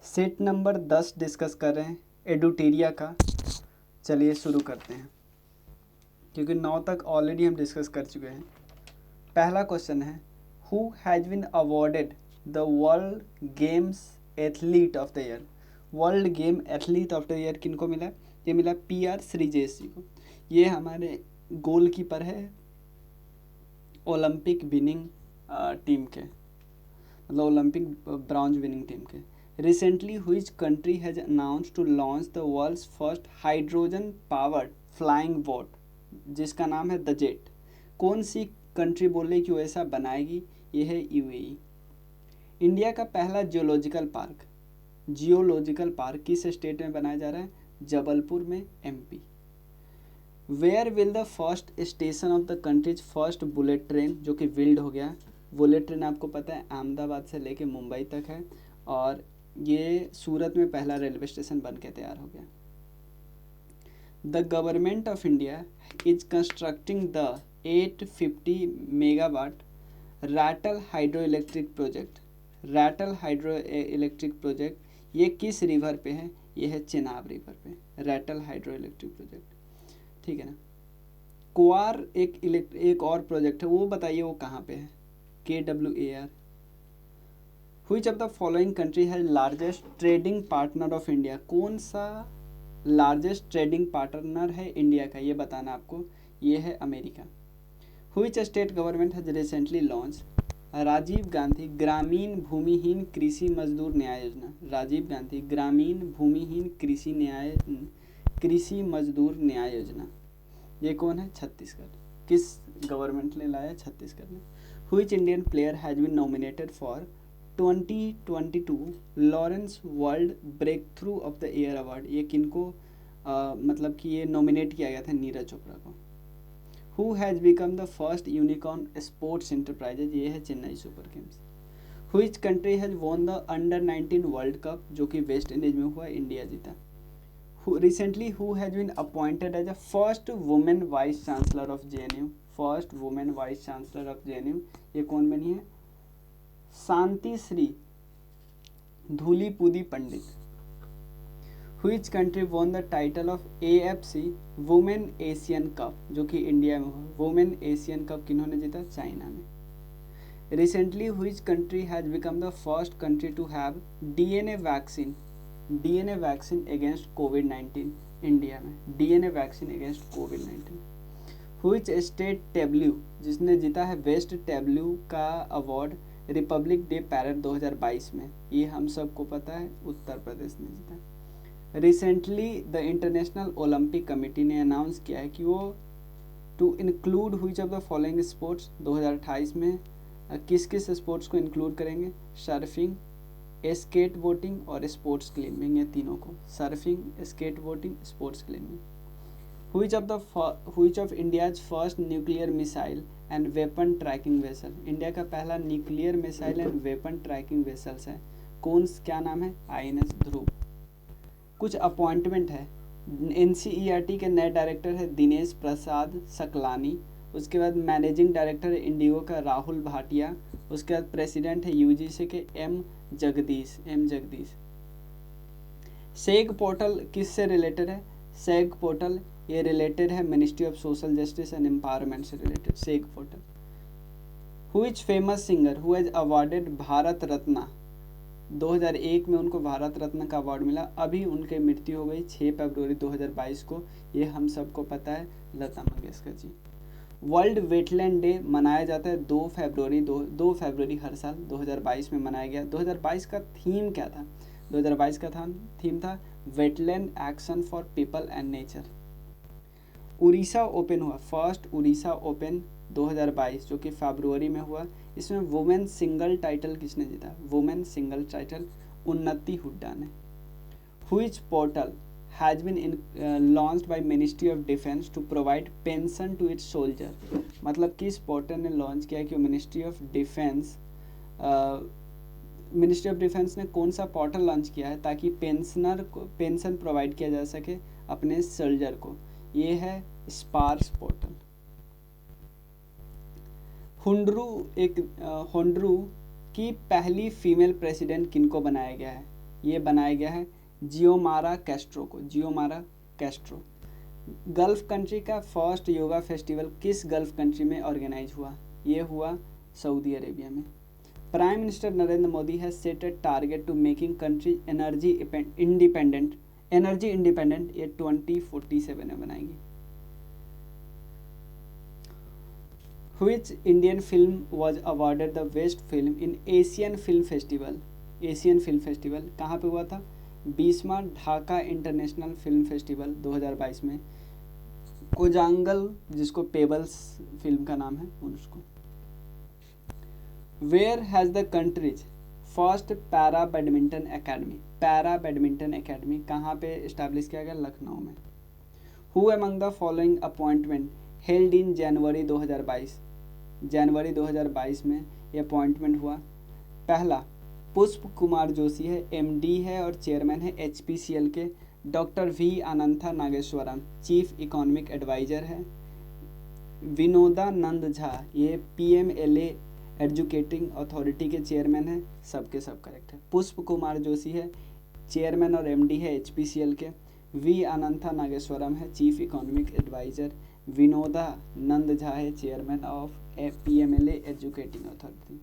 Set number 10 discuss कर रहे हैं एडुटेरिया का। चलिए शुरू करते हैं, क्योंकि 9 तक ऑलरेडी हम डिस्कस कर चुके हैं। पहला क्वेश्चन है, who has been awarded the world games athlete of the year. World game athlete of the year किनको मिला? ये मिला PR श्रीजेश जी को। ये हमारे गोलकीपर है ओलंपिक विनिंग टीम के, मतलब ओलंपिक ब्रॉन्ज विनिंग टीम के। Recently which country has announced to launch the world's first hydrogen powered flying boat, जिसका नाम है द जेट। कौन सी कंट्री बोल रही कि वो ऐसा बनाएगी? ये है UAE। इंडिया का पहला जियोलॉजिकल पार्क किस स्टेट में बनाया जा रहा है? जबलपुर में, MP। Where will the first station of the country's first bullet train, जो कि बिल्ड हो गया। बुलेट ट्रेन आपको पता है अहमदाबाद से लेके मुंबई तक है, और ये सूरत में पहला रेलवे स्टेशन बन के तैयार हो गया। The government of India is constructing the 850 megawatt Ratle hydro electric project. Ratle hydro electric project ये किस रिवर पे है? ये है चेनाब रिवर पे, रैटल हाइड्रो इलेक्ट्रिक प्रोजेक्ट। ठीक है ना। क्वार एक और प्रोजेक्ट है, वो बताइए वो कहाँ पे है? KWAR। Which of the following country has largest trading partner of India? कौन सा लार्जेस्ट ट्रेडिंग पार्टनर है इंडिया का, ये बताना आपको। ये है America. Which state government has recently launched Rajiv Gandhi Gramin Bhumihin कृषि मजदूर न्याय योजना। राजीव गांधी ग्रामीण भूमिहीन कृषि मजदूर न्याय योजना। ये कौन है? छत्तीसगढ़। किस गवर्नमेंट ने लाया? छत्तीसगढ़ ने। Which Indian player has been nominated for 2022 Laureus world breakthrough of the year award? ये किनको मतलब कि ये नॉमिनेट किया गया था? नीरज चोपड़ा को। Who has become the first unicorn sports enterprises? ये है Chennai super Kings. Which country has won the under 19 world cup, जो कि वेस्ट इंडीज में हुआ, इंडिया जीता। Recently who has been appointed as a first woman vice chancellor of JNU? First women vice chancellor of JNU ये कौन बनी है? शांति श्री धूलीपुदी पंडित। Which country won the title of AFC women Asian cup, जो कि India में हुआ। Women Asian cup किन्होंने जीता? China ने। Recently which country has become the first country to have DNA vaccine against COVID-19? India में DNA vaccine against COVID-19। Which state Tableau, जिसने जीता है वेस्ट टेब्ल्यू का अवार्ड रिपब्लिक डे पैरेड 2022 में, ये हम सबको पता है उत्तर प्रदेश ने जीता। Recently the International Olympic Committee ने अनाउंस किया है कि वो to include which of the following sports 2028 में किस किस स्पोर्ट्स को इंक्लूड करेंगे? सर्फिंग, स्केट बोटिंग और स्पोर्ट्स क्लाइंबिंग, ये तीनों को। Surfing, skateboarding, sports climbing. Which of India's first nuclear missile and weapon tracking vessel? India का पहला nuclear missile and weapon tracking vessels है। क्या नाम है? INS ध्रुव। कुछ अपॉइंटमेंट है। NCERT के नए डायरेक्टर है दिनेश प्रसाद सकलानी। उसके बाद मैनेजिंग डायरेक्टर है इंडिगो का राहुल भाटिया। उसके बाद प्रेसिडेंट है UGC के M जगदीश। सेग पोर्टल किससे रिलेटेड है? सेग पोर्टल ये रिलेटेड है ministry of social justice and empowerment से related, SAGE portal. Which famous singer who has awarded Bharat Ratna? 2001 में उनको भारत रत्न का अवार्ड मिला। अभी उनकी मृत्यु हो गई 6 फरवरी 2022 को, ये हम सबको पता है, Lata Mangeshkar ji. World wetland day मनाया जाता है 2 फरवरी हर साल। 2022 में मनाया गया। 2022 का थीम क्या था? 2022 का थीम था wetland action for people and nature. Orissa open हुआ, फर्स्ट उड़ीसा ओपन 2022, जो कि फरवरी में हुआ। इसमें वुमेन सिंगल टाइटल किसने जीता? वुमेन सिंगल टाइटल उन्नति हुड्डा ने। Which portal has been launched by Ministry of Defence to provide pension to its soldier? मतलब किस पोर्टल ने लॉन्च किया कि मिनिस्ट्री ऑफ डिफेंस ने कौन सा पोर्टल लॉन्च किया है ताकि पेंशन प्रोवाइड किया जा सके अपने सोल्जर को? ये है स्पार्स पोर्टल। होंडरू की पहली फीमेल प्रेसिडेंट किनको बनाया गया है? ये बनाया गया है जियोमारा कैस्ट्रो को, जियोमारा कैस्ट्रो। गल्फ कंट्री का फर्स्ट योगा फेस्टिवल किस गल्फ कंट्री में ऑर्गेनाइज हुआ? ये हुआ सऊदी अरेबिया में। Prime minister Narendra Modi has set a target to making country energy independent, ये 2047 में बनाएंगी। Which Indian film was awarded the best film in Asian Film Festival? Asian film festival कहाँ पे हुआ था? 20वां ढाका इंटरनेशनल फिल्म फेस्टिवल 2022 में। कोजांगल, जिसको पेबल्स फिल्म का नाम है, उसको। Where has the country's first para badminton academy? Para badminton academy कहाँ पे इस्टेब्लिश किया गया? लखनऊ में। Who among the following appointment held in January 2022? जनवरी 2022 में ये अपॉइंटमेंट हुआ। पहला पुष्प कुमार जोशी है, एमडी है और चेयरमैन है एचपीसीएल के। Doctor V Anantha Nageswaran chief economic adviser है। विनोदानंद झा ये पीएमएलए एजुकेटिंग अथॉरिटी के चेयरमैन है। सबके सब करेक्ट है। पुष्प कुमार जोशी है चेयरमैन और एमडी है एचपीसीएल के। वी अनंथा नागेश्वरम है chief economic adviser. Vinodanand Jha है chairman of PMLA adjudicating authority.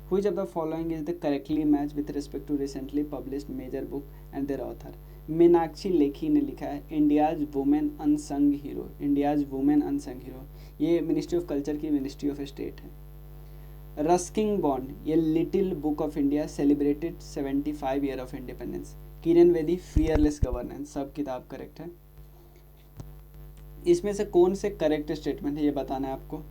Which of the following is the correctly match with respect to recently published major book and their author? Meenakshi Lekhi ने लिखा है India's women unsung hero, India's women unsung hero. ये ministry of culture की ministry of state है। रस्किंग bond ये little book of India celebrated 75 year of independence. Kiran Bedi fearless governance. सब किताब correct है। इसमें से कौन से करेक्ट स्टेटमेंट है ये बताना है आपको।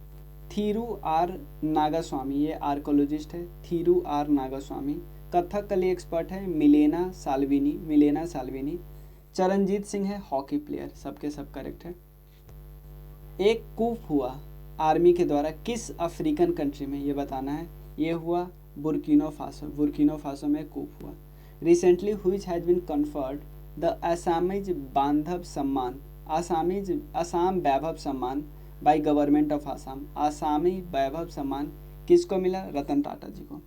थीरू आर नागास्वामी ये आर्कोलॉजिस्ट है, थीरू आर नागास्वामी। कथकली एक्सपर्ट है मिलेना साल्विनी। चरणजीत सिंह है हॉकी प्लेयर। सबके सब करेक्ट है। एक कूप हुआ आर्मी के द्वारा किस अफ्रीकन कंट्री में, ये बताना है। ये हुआ बुर्किनो फासो में कूप हुआ। Recently which has been conferred the Assamese Bandhav Samman, Assam वैभव सम्मान बाई गवर्नमेंट ऑफ आसाम। आसामी वैभव सम्मान किसको मिला? रतन टाटा जी को।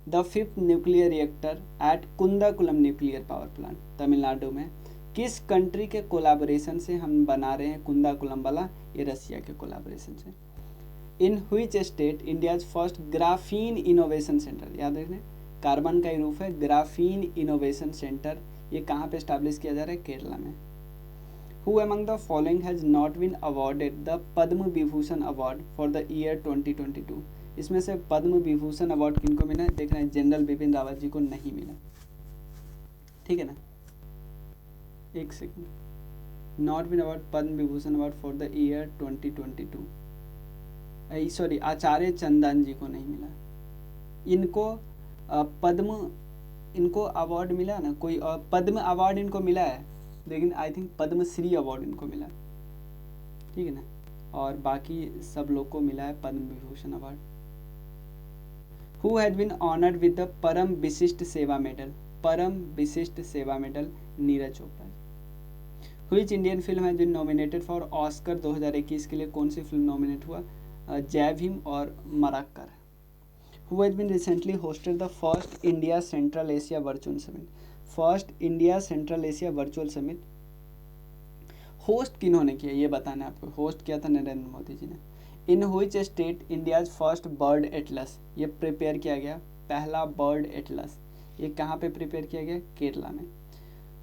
The 5th nuclear reactor at Kudankulam nuclear power plant Tamil Nadu में किस कंट्री के कोलैबोरेशन से हम बना रहे हैं कुंदाकुलम वाला? ये रसिया के कोलैबोरेशन से। In which state India's first graphene innovation centre, याद रखना कार्बन का ही रूप है ग्राफीन इनोवेशन सेंटर। ये कहाँ पे स्टैब्लिश किया जा रहा है? केरला में। Who among the following has not been awarded the Padma Vibhushan award for the year 2022? इसमें से पद्म विभूषण अवार्ड किनको मिला है? देख रहे हैं जनरल बिपिन रावत जी को नहीं मिला। ठीक है ना, एक second. Not been award Padma Vibhushan award for the year 2022, sorry Acharya Chandan ji को नहीं मिला। इनको अवार्ड मिला ना, कोई पद्म अवार्ड इनको मिला है, लेकिन आई थिंक पद्मश्री अवार्ड इनको मिला। ठीक है ना, और बाकी सब लोग को मिला है Padma Vibhushan award. Who had been honoured with the Param Vishisht Seva medal? Param Vishisht Seva medal Neeraj Chopra. Which Indian film has been nominated for Oscar 2021 के लिए कौन सी फिल्म नॉमिनेट हुआ? जय भीम और Marakkar. Who has been recently hosted the first India Central Asia virtual summit? First India Central Asia virtual summit host किन्होंने किया ये बताना है आपको। होस्ट किया था नरेंद्र मोदी जी ने। In which state India's first bird Atlas ये प्रिपेयर किया गया? पहला बर्ड एटलस ये कहाँ पे प्रिपेयर किया गया? केरला में।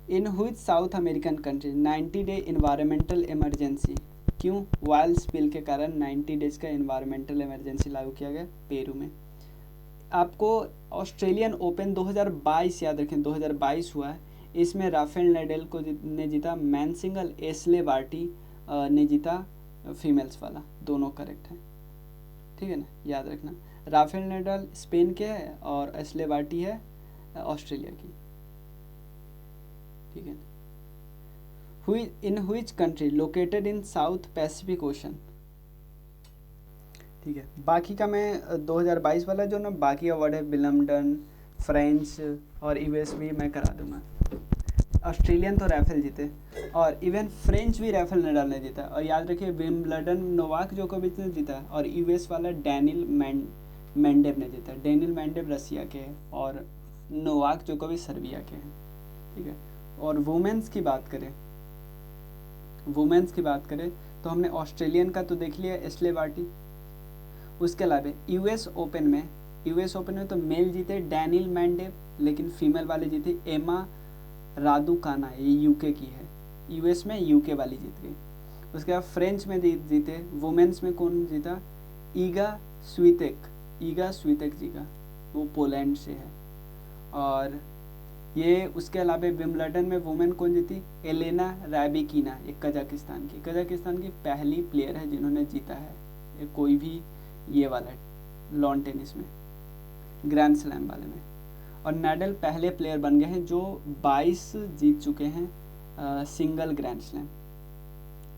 In which south American country 90 day environmental emergency, क्यों? ऑयल स्पिल के कारण 90 डेज का इन्वायरमेंटल इमरजेंसी लागू किया गया पेरू में। आपको ऑस्ट्रेलियन ओपन 2022 याद रखें, 2022 हुआ है। इसमें राफेल नडाल ने जीता मैन सिंगल, एस्ले बार्टी ने जीता फीमेल्स वाला। दोनों करेक्ट है। ठीक है ना, याद रखना। राफेल नडाल स्पेन के है और एस्ले बार्टी है ऑस्ट्रेलिया की। ठीक है। In which country located in south Pacific ocean? ठीक है, बाकी का मैं 2022 वाला जो ना बाकी अवार्ड है विलम्बडन, फ्रेंच और यूएस भी मैं करा दूंगा। ऑस्ट्रेलियन तो राफेल जीते और इवन फ्रेंच भी राफेल नडाल ने जीता। और याद रखिए विम्बलडन नोवाक जोकोविच ने जीता और यूएस वाला डैनियल मेंडेव ने जीता। डैनियल मेंडेव रसिया के हैं और नोवाक जोकोविच सर्बिया के हैं। ठीक है। और वुमेन्स की बात करें तो हमने ऑस्ट्रेलियन का तो देख लिया, एश्ले बार्टी। उसके अलावा यूएस ओपन में तो मेल जीते डैनियल मैंडेव, लेकिन फीमेल वाले जीते एमा रादुकाना, ये यूके की है, यूएस में यूके वाली जीत गई। उसके बाद फ्रेंच में जीते, वुमेन्स में कौन जीता, ईगा स्वीतेक जी का, वो पोलैंड से है। और ये उसके अलावा विम्बलडन में वुमेन कौन जीती, एलेना रैबिकिना, एक कजाकिस्तान की पहली प्लेयर है जिन्होंने जीता है ये कोई भी ये वाला लॉन टेनिस में, ग्रैंड स्लैम वाले में। और नाडल पहले प्लेयर बन गए हैं जो 22 जीत चुके हैं सिंगल ग्रैंड स्लैम।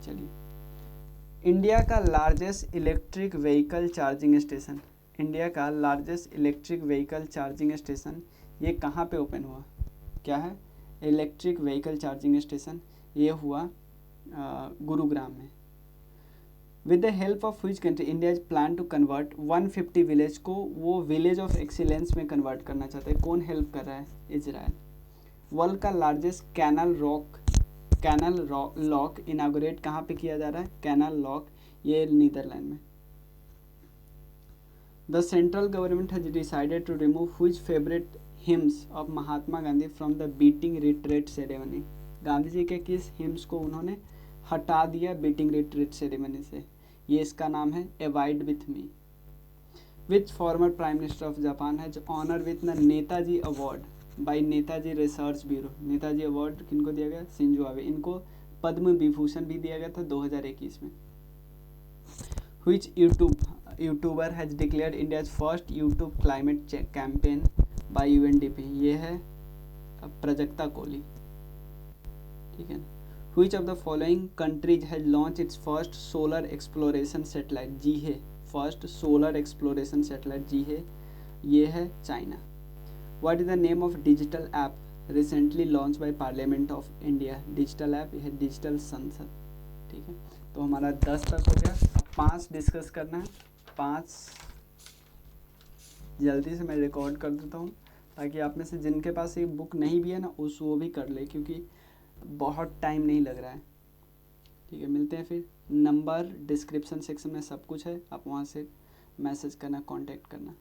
चलिए, इंडिया का largest electric vehicle charging station ये कहाँ पे ओपन हुआ, क्या है, इलेक्ट्रिक व्हीकल चार्जिंग स्टेशन ये हुआ गुरुग्राम में। With the help of which country India is plan to convert 150 village को वो विलेज ऑफ एक्सीलेंस में कन्वर्ट करना चाहता है, कौन हेल्प कर रहा है, इजराइल। वर्ल्ड का लार्जेस्ट कैनल लॉक इनागोरेट कहाँ पे किया जा रहा है, कैनल लॉक, ये नीदरलैंड में। The central government has decided to remove which favourite hymns of Mahatma Gandhi from the beating retreat ceremony. Gandhi जी के किस हिम्स को उन्होंने हटा दिया बीटिंग रिट्रीट सेरेमनी से, ये इसका नाम है abide with me. Which former prime minister of Japan has honour with the Netaji award by Netaji research bureau. Netaji award किनको दिया गया, शिंजो आबे, इनको पद्म विभूषण भी दिया गया था 2021 में। Which YouTuber has declared India's first YouTube climate campaign bye UNDP, ये है प्रजक्ता कोहली, ठीक है ना। Which of the following countries has launched its first solar exploration satellite, जी है, फर्स्ट सोलर एक्सप्लोरेशन सैटेलाइट जी है, ये है China. What is the name of digital app recently launched by Parliament of India? Digital app यह है digital संसद, ठीक है। तो हमारा 10 तक हो गया, 5 डिस्कस करना है, 5 जल्दी से मैं रिकॉर्ड कर देता हूँ ताकि आप में से जिनके पास ये बुक नहीं भी है ना वो भी कर ले, क्योंकि बहुत टाइम नहीं लग रहा है, ठीक है। मिलते हैं फिर, नंबर डिस्क्रिप्शन सेक्शन में सब कुछ है, आप वहाँ से मैसेज करना, कांटेक्ट करना।